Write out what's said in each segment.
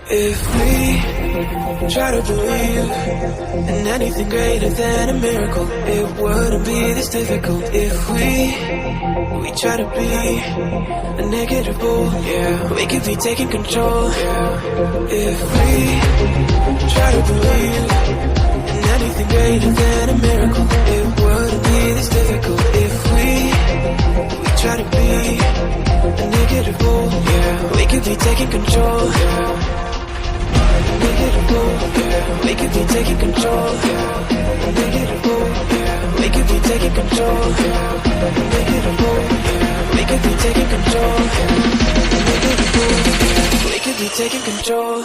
If we try to believe in anything greater than a miracle, it wouldn't be this difficult. If we try to be a negative bull, yeah, we could be taking control. If we try to believe in anything greater than a miracle, it wouldn't be this difficult. If we try to be a negative bull, yeah, we could be taking control. We could be taking control. We could be taking control. We could be taking control. We could be taking control.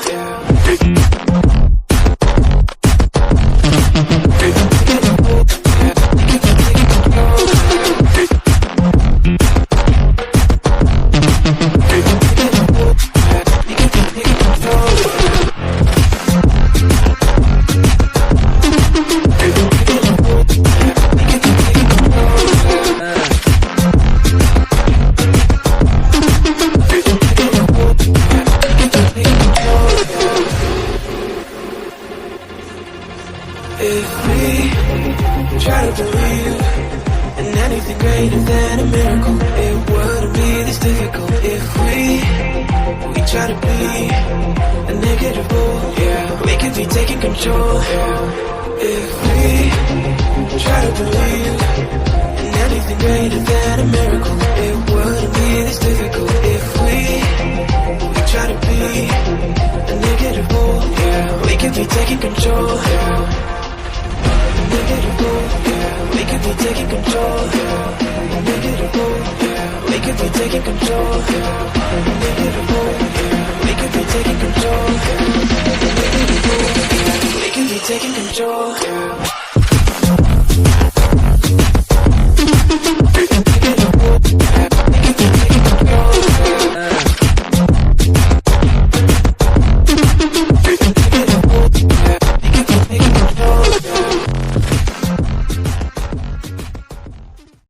If we try to believe in anything greater than a miracle, it wouldn't be this difficult. If we try to be a negative bull, yeah, we could be taking control. If we try to believe in anything greater than a miracle, it wouldn't be this difficult. If we try to be a negative bull, yeah, we could be taking control. We could be taking control. We could be taking control. We could be taking control. We could be taking control.